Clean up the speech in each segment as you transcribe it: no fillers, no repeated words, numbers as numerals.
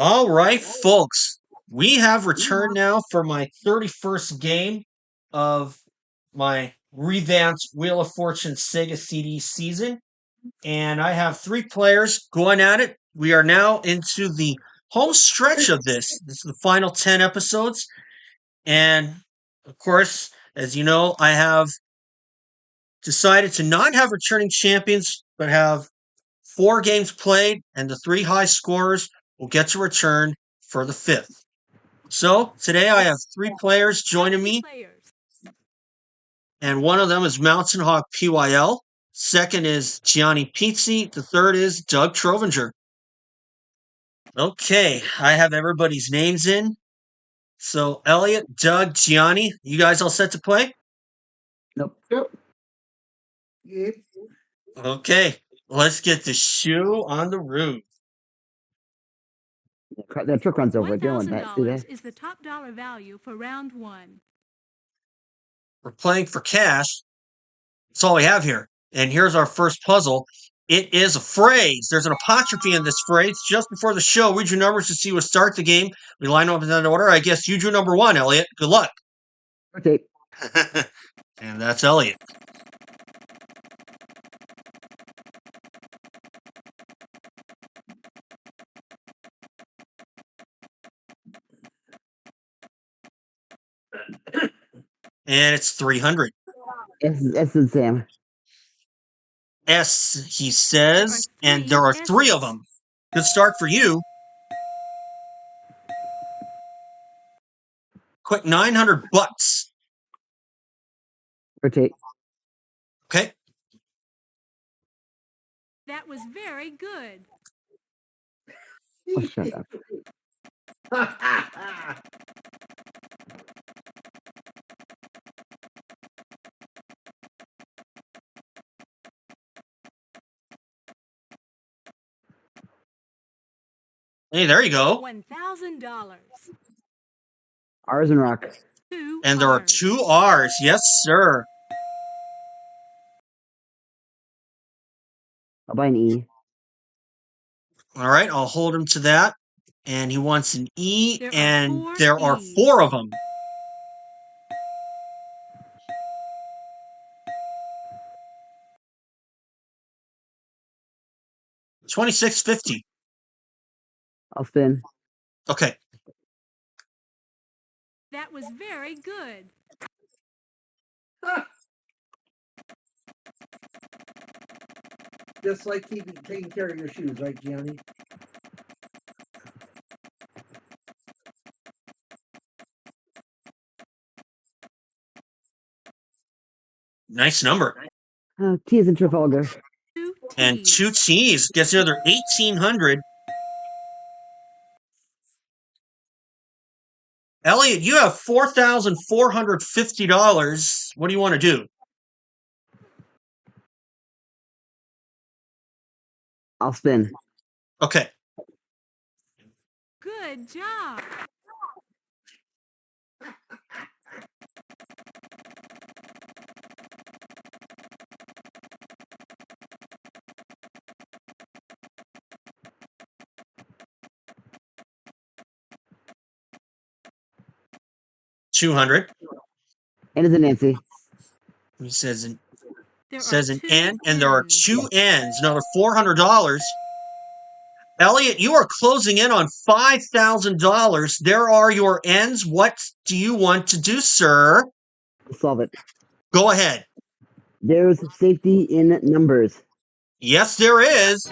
All right, folks. We have returned now for my 31st game of my revamped Wheel of Fortune Sega CD season. And I have three players going at it. We are now into the home stretch of this. This is the final 10 episodes. And of course, as you know, I have decided to not have returning champions, but have 4 games played, and the 3 high scorers will get to return for the 5th. So today I have 3 players joining me, and one of them is MountainHawkPYL. Second is Gianni Pizzi. The third is Doug Trovinger. Okay, I have everybody's names in. So Elliot, Doug, Gianni, you guys all set to play? Nope. Yep. Okay, let's get the shoe on the roof. That truck runs over it. Don't do $1,000 that. is the top dollar value for round 1. We're playing for cash. That's all we have here. And here's our first puzzle. It is a phrase. There's an apostrophe in this phrase. Just before the show, read your numbers to see what start the game. We line up in that order. I guess you drew number 1, Elliot. Good luck. Okay. And that's Elliot. And it's 300. S and Sam. S, he says, and there are 3 of them. Good start for you. Quick, $900. Rotate. Okay. That was very good. Oh, shut up. Hey, there you go. $1,000. R's and rock. 2 And there are Rs. 2 R's. Yes, sir. I'll buy an E. All right, I'll hold him to that. And he wants an E, There are and 4 there are E's. 4 of them. $26.50. I'll spin. Okay. That was very good. Just like taking care of your shoes, right, Gianni? Nice number. T is in Trafalgar. 2 And T's. 2 T's gets another 1,800. Elliot, you have $4,450. What do you want to do? I'll spin. Okay. Good job. $200. N is in Nancy. He says an There says are an 2 N, and there are N's. 2 N's. Another $400. Elliot, you are closing in on $5,000. There are your N's. What do you want to do, sir? Solve it. Go ahead. There's safety in numbers. Yes, there is.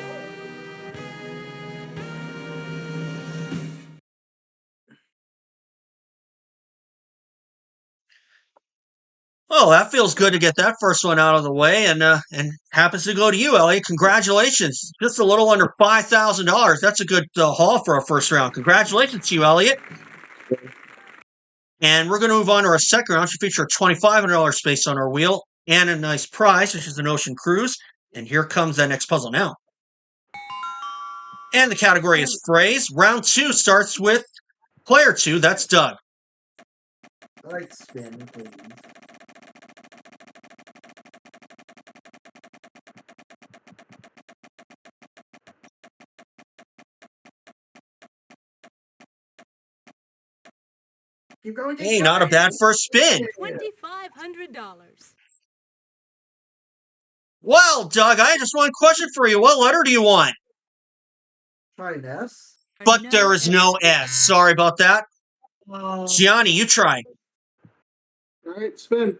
Oh, that feels good to get that first one out of the way, and happens to go to you, Elliot. Congratulations! Just a little under $5,000. That's a good haul for a first round. Congratulations to you, Elliot. And we're going to move on to our second round, which will feature a $2,500 space on our wheel and a nice prize, which is an ocean cruise. And here comes that next puzzle now. And the category is phrase. Round 2 starts with player 2. That's Doug. I like spin, please. Keep going. Keep Hey, not a going. bad first spin. $2,500. Well, Doug, I have just one question for you. What letter do you want? Try an S. But No there is no S. Sorry about that. Gianni, you try. All right, spin.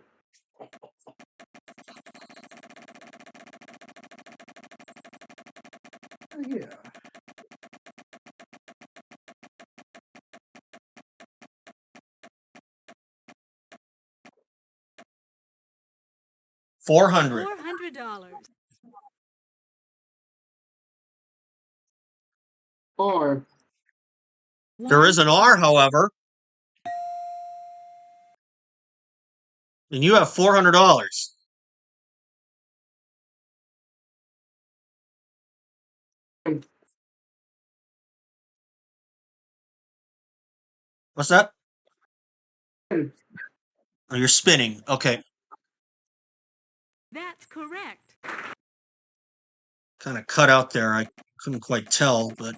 Yeah. $400. $400. R. There is an R, however. And you have $400. What's that? Oh, you're spinning. Okay. That's correct. Kind of cut out there. I couldn't quite tell, but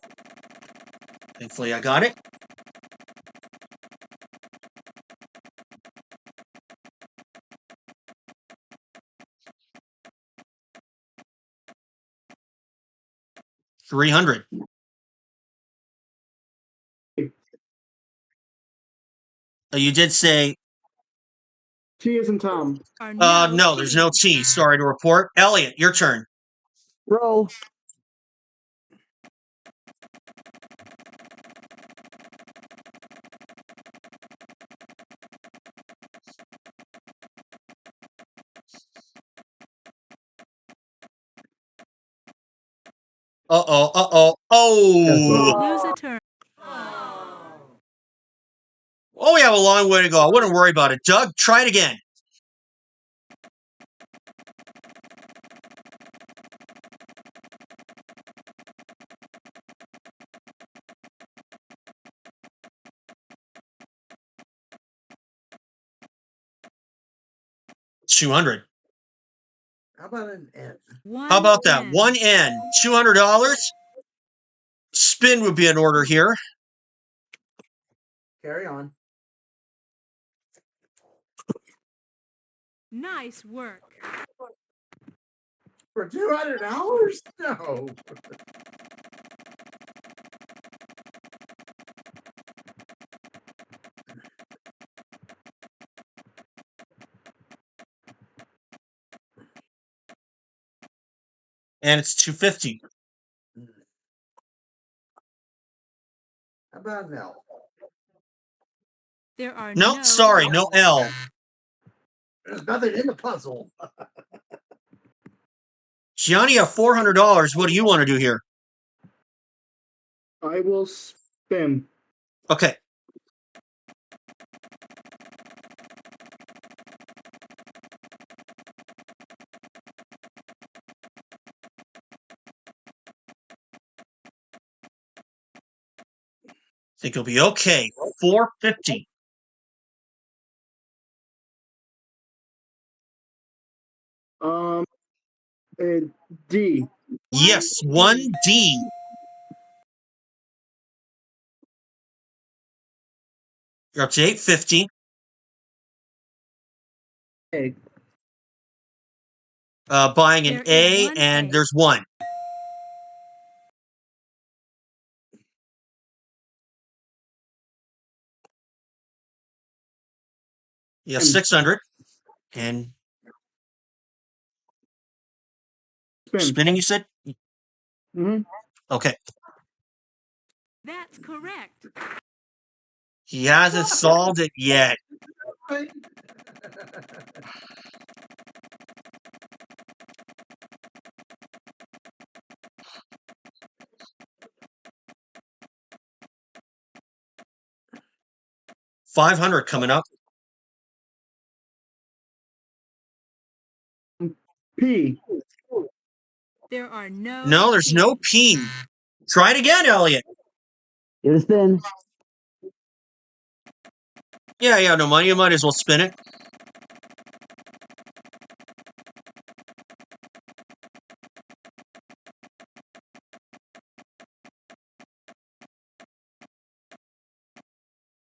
thankfully I got it. $300. You did say, T is in Tom. no, there's no T. Sorry to report. Elliot, your turn. Roll. Uh-oh, uh-oh. Oh! Lose a turn. Oh, we have a long way to go. I wouldn't worry about it. Doug, try it again. $200. How about an N? How about that? One N. $200. Spin would be in order here. Carry on. Nice work. For $200? No. And it's $250. How about an L? There are No, sorry, no L. There's nothing in the puzzle. Gianni, you have $400. What do you want to do here? I will spin. Okay. Think you'll be okay. $450. Um, D. Yes, 1D. You're up to $850. A. Buying an There is A, one and A. there's one. You have 600. And Spin. spinning, you said? Mm-hmm. Okay. That's correct. He hasn't solved it yet. $500 coming up. P. There are No, there's no P. Try it again, Elliot. Give it a spin. Yeah, no money. You might as well spin it.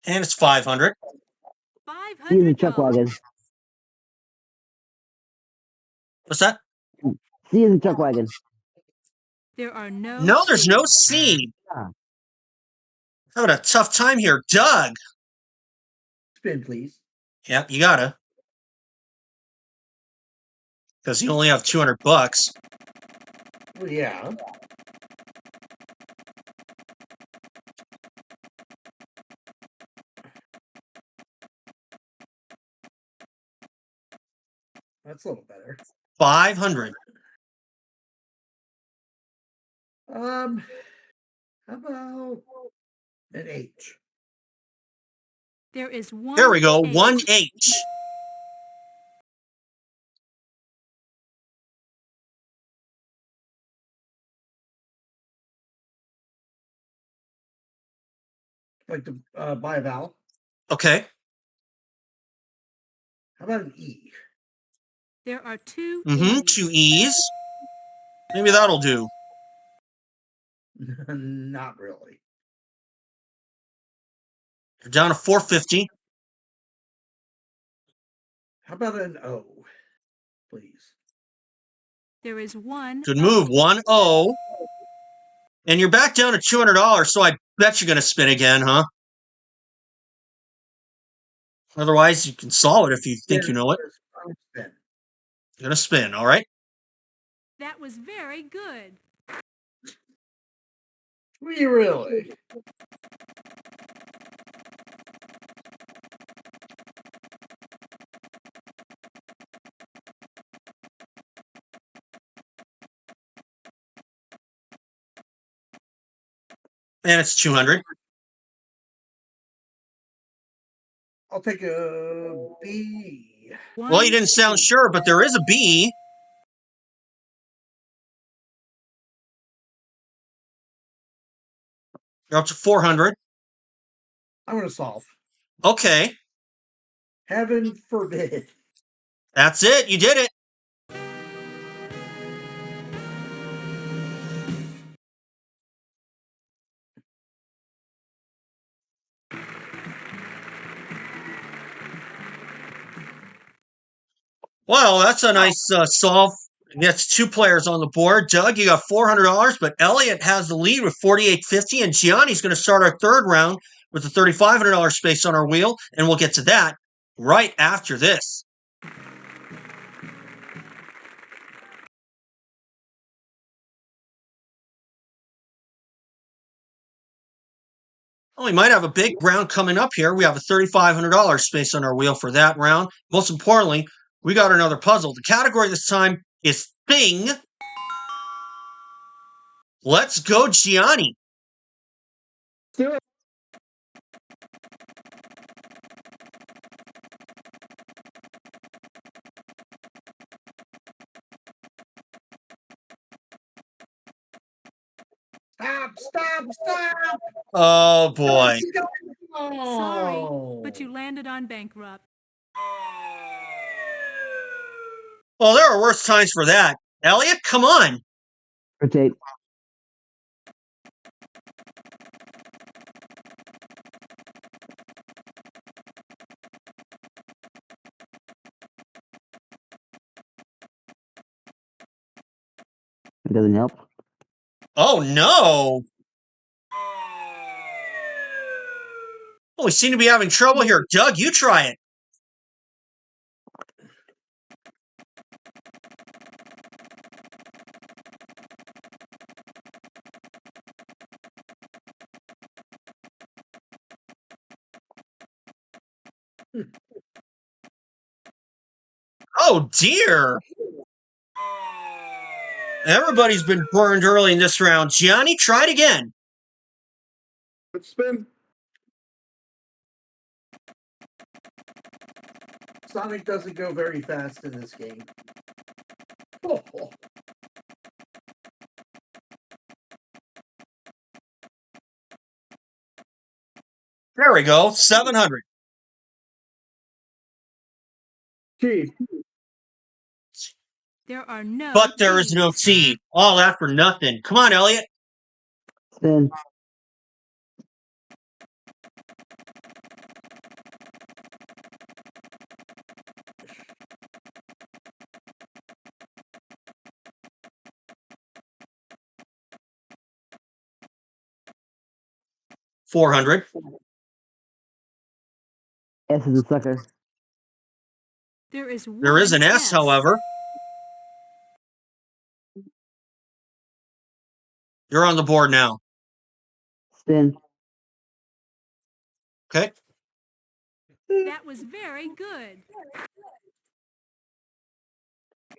And it's $500. C is a chuck $100. wagon. What's that? C is a chuck wagon. There are no No, there's no C's. C. Ah. Having a tough time here. Doug. Spin, please. Yep, you gotta. Because you only have $200. Well, yeah. That's a little better. 500. How about an H? There is one There we go. H. 1H. Like to buy a vowel. Okay. How about an E? There are two Mm-hmm. E's. 2 E's. Maybe that'll do. Not really. You're down to 450. How about an O, please? There is one Good O. move. 1O. And you're back down to $200, so I bet you're going to spin again, huh? Otherwise, you can solve it if you think you know it. Spin. You're going to spin, all right? That was very good. We really? And it's 200. I'll take a B. Well, you didn't sound sure, but there is a B. You're up to 400. I'm going to solve. Okay. Heaven forbid. That's it. You did it. Well, that's a nice solve. That's 2 players on the board. Doug, you got $400, but Elliot has the lead with $4,850, and Gianni's going to start our third round with the $3,500 space on our wheel, and we'll get to that right after this. Well, we might have a big round coming up here. We have a $3,500 space on our wheel for that round. Most importantly, we got another puzzle. The category this time is Thing. Let's go, Gianni. Do it. Stop. Oh, boy. Sorry, but you landed on bankrupt. Well, there are worse times for that. Elliot, come on. Rotate. It doesn't help. Oh, no. Oh, we seem to be having trouble here. Doug, you try it. Oh, dear. Everybody's been burned early in this round. Gianni, try it again. Let's spin. Sonic doesn't go very fast in this game. Oh. There we go. 700. T. There are no But there is no T's. T. All that for nothing. Come on, Elliot. Spin. 400. S is a sucker. There is There is one an S, however. You're on the board now. Spin. Okay. That was very good.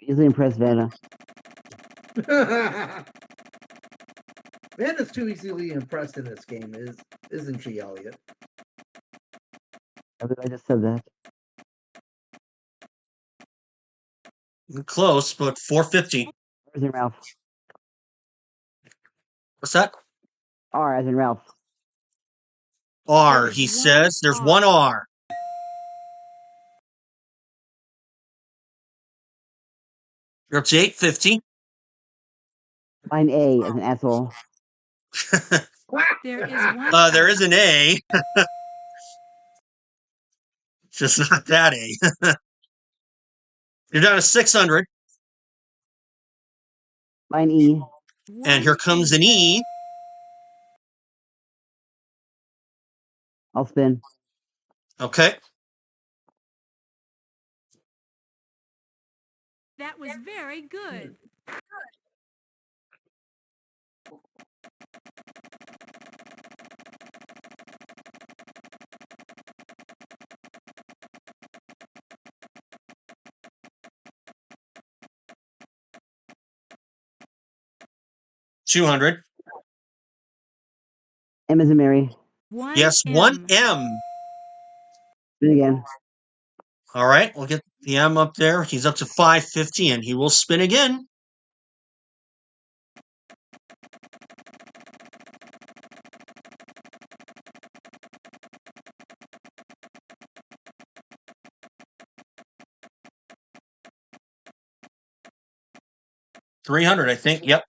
Easily impressed Vanna. Vanna's too easily impressed in this game, isn't she, Elliot? I just said that. Close, but 450. Where's in Ralph? What's that? R as in Ralph. R, There is he one says. There's R. one R. You're up to 850. Mine A as an asshole. There is one There is an A. Just not that A. You're down to 600. Mine E. And here comes an E. I'll spin. Okay. That was very good. $200. M as in Mary. One Yes, M. 1M. Spin again. All right, we'll get the M up there. He's up to 550, and he will spin again. $300, I think. Yep.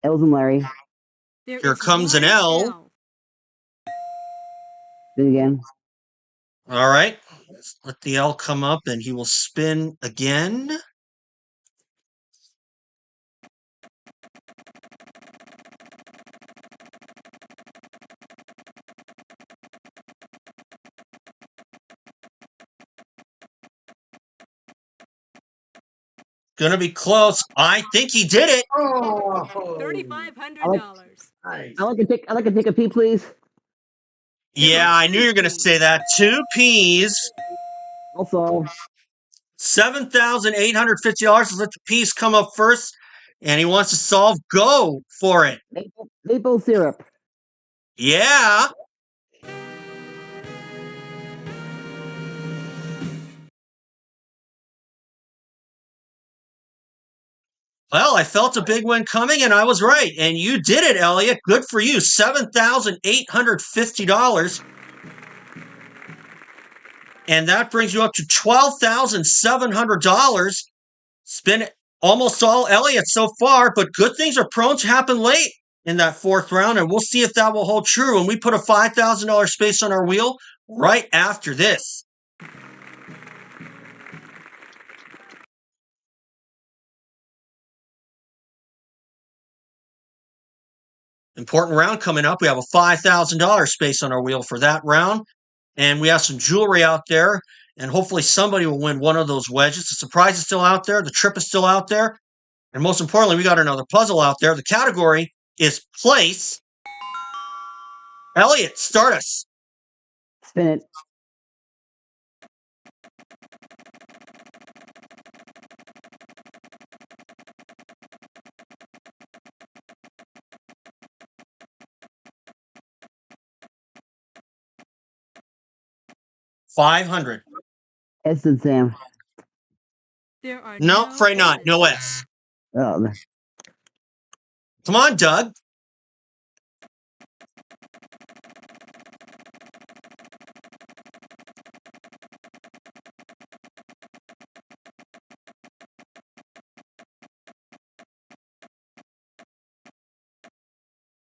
L's and Larry. There Here is comes an one L. Spin again. All right. Let's let the L come up, and he will spin again. Gonna be close. I think he did it. Oh, $3,500. nice. I like to take a pee, please. Yeah, I knew you were gonna say that. 2 P's. Also, $7,850. Let's let the P's come up first, and he wants to solve. Go for it. maple syrup. Yeah. Well, I felt a big win coming, and I was right. And you did it, Elliot. Good for you. $7,850. And that brings you up to $12,700. Spent almost all Elliot so far, but good things are prone to happen late in that fourth round, and we'll see if that will hold true when we put a $5,000 space on our wheel right after this. Important round coming up. We have a $5,000 space on our wheel for that round. And we have some jewelry out there. And hopefully somebody will win one of those wedges. The surprise is still out there. The trip is still out there. And most importantly, we got another puzzle out there. The category is place. Elliot, start us. Spin it. $500. S and Sam. There are No, no afraid not. S's. No S. Oh, Come on, Doug.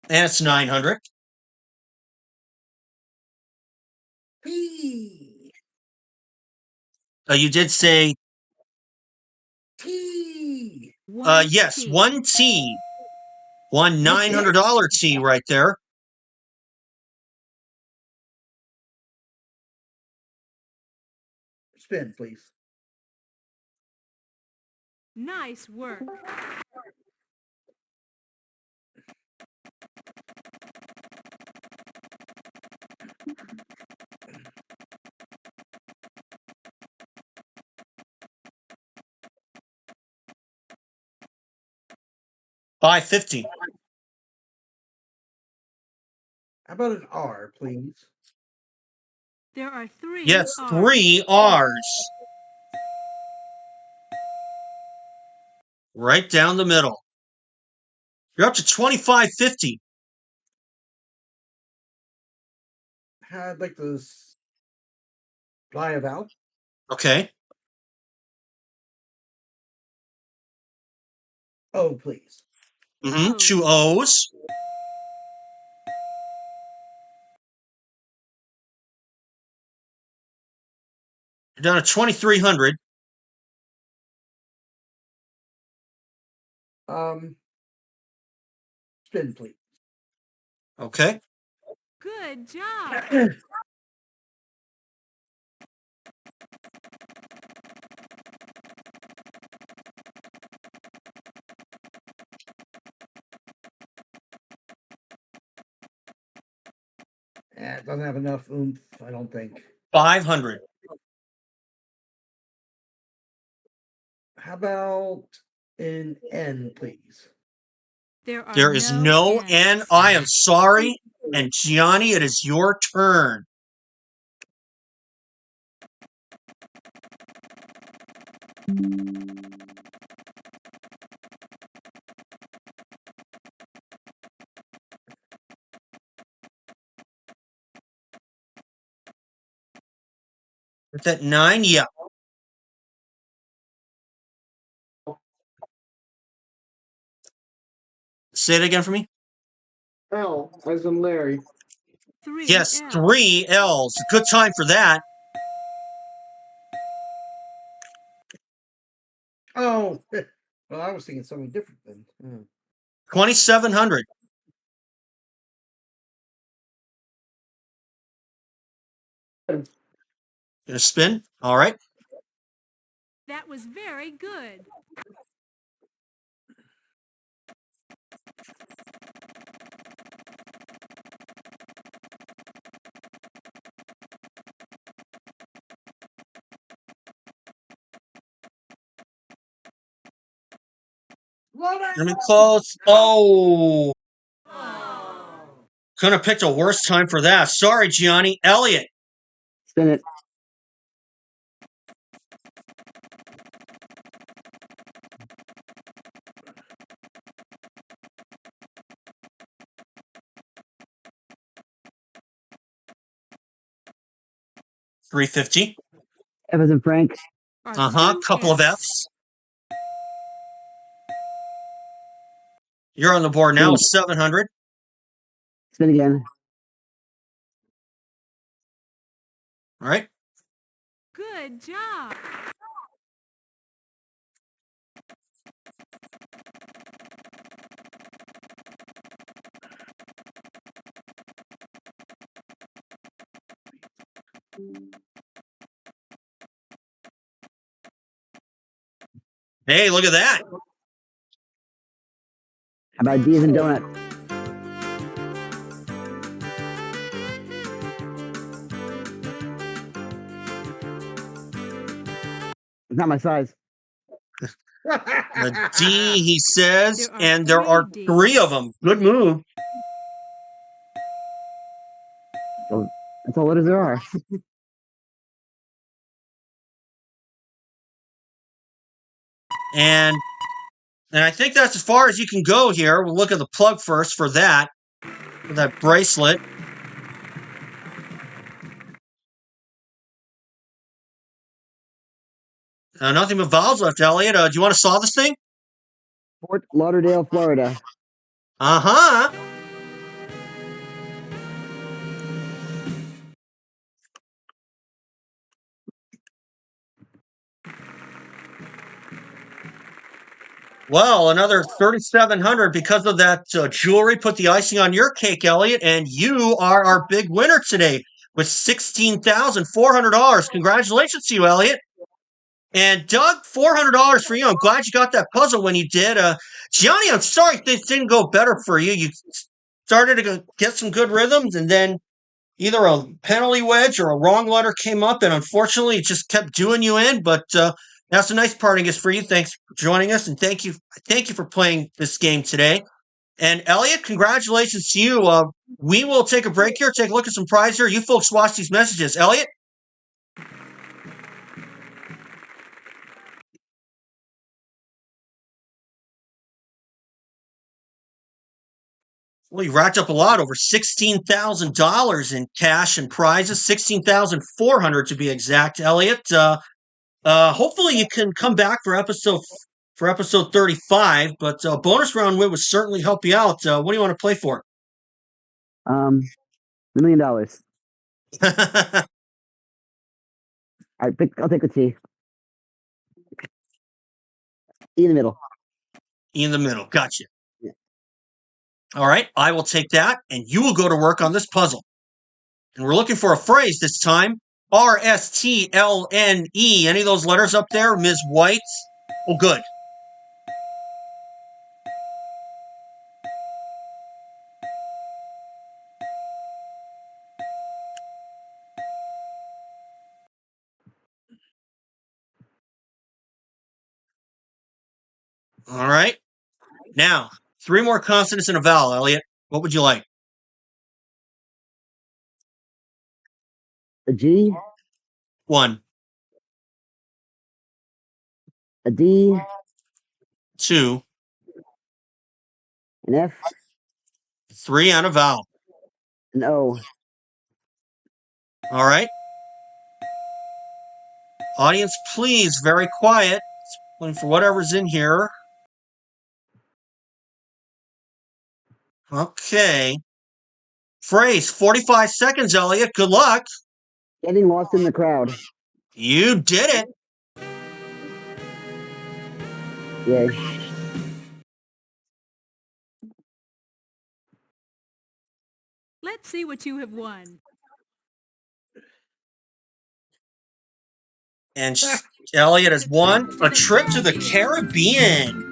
And it's 900. P. You did say, T. yes, T. 1 T. One $900 T right there. Spin, please. Nice work. $5.50. How about an R, please? There are 3 Yes, R's. 3 R's. Right down the middle. You're up to $25.50. I'd like to buy a vowel. Okay. Oh, please. Mm-hmm. O's. 2 O's. You're down to 2,300. Spin, please. Okay. Good job. It doesn't have enough oomph, I don't think. 500. How about an N, please? There is no N. N's. I am sorry. And Gianni, it is your turn. Is that 9? Yeah. Say it again for me. L as in Larry. 3 Yes, L's. 3 L's. Good time for that. Oh, well, I was thinking something different then. 2,700. Gonna spin. All right. That was very good. Let me close. Oh. Couldn't have picked a worse time for that. Sorry, Gianni. Elliot. Spin it. $3.50. F as in Frank. Uh-huh. Couple of F's. You're on the board now with 700. Spin again. All right. Good job. Hey, look at that. How about D as in donut? It's not my size. A D, he says, There are and there are 3 3 Ds. of them. Good move. So that's all letters there are. And I think that's as far as you can go here. We'll look at the plug first for that bracelet. Nothing but vowels left, Elliot. Do you want to saw this thing? Fort Lauderdale, Florida. Uh-huh. Well, another 3,700 because of that jewelry. Put the icing on your cake, Elliot, and you are our big winner today. with $16,400. Congratulations to you, Elliot. And Doug, $400 for you. I'm glad you got that puzzle when you did. Gianni, I'm sorry things didn't go better for you. You started to get some good rhythms, and then either a penalty wedge or a wrong letter came up, and unfortunately, it just kept doing you in. But that's a nice parting gift for you. Thanks for joining us, and thank you for playing this game today. And Elliot, congratulations to you. We will take a break here, take a look at some prize here. You folks watch these messages. Elliot? Well, you racked up a lot, over $16,000 in cash and prizes, $16,400 to be exact, Elliot. Hopefully you can come back for episode 35, but bonus round win would certainly help you out. What do you want to play for? $1 million. All right, I'll take the T. E in the middle. E in the middle. Gotcha. Yeah. All right, I will take that, and you will go to work on this puzzle. And we're looking for a phrase this time. RSTLNE. Any of those letters up there, Ms. White? Oh, good. All right. Now, 3 more consonants and a vowel, Elliot. What would you like? A G. 1. A D. 2. An F. 3 and a vowel. An O. All right. Audience, please, very quiet. Waiting for whatever's in here. Okay. Phrase, 45 seconds, Elliot. Good luck. Getting lost in the crowd. You did it. Yay. Let's see what you have won. And Elliot has won a trip to the Caribbean.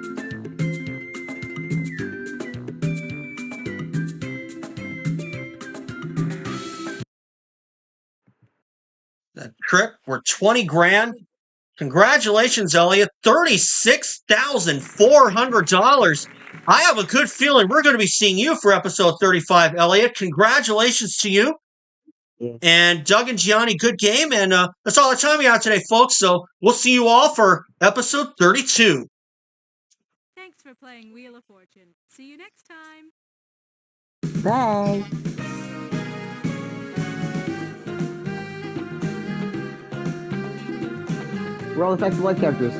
That trip worth 20 grand. Congratulations, Elliot. $36,400. I have a good feeling we're going to be seeing you for episode 35, Elliot. Congratulations to you. Yeah. And Doug and Gianni, good game. And that's all the time we have today, folks. So we'll see you all for episode 32. Thanks for playing Wheel of Fortune. See you next time. Bye. Roll effects of life characters.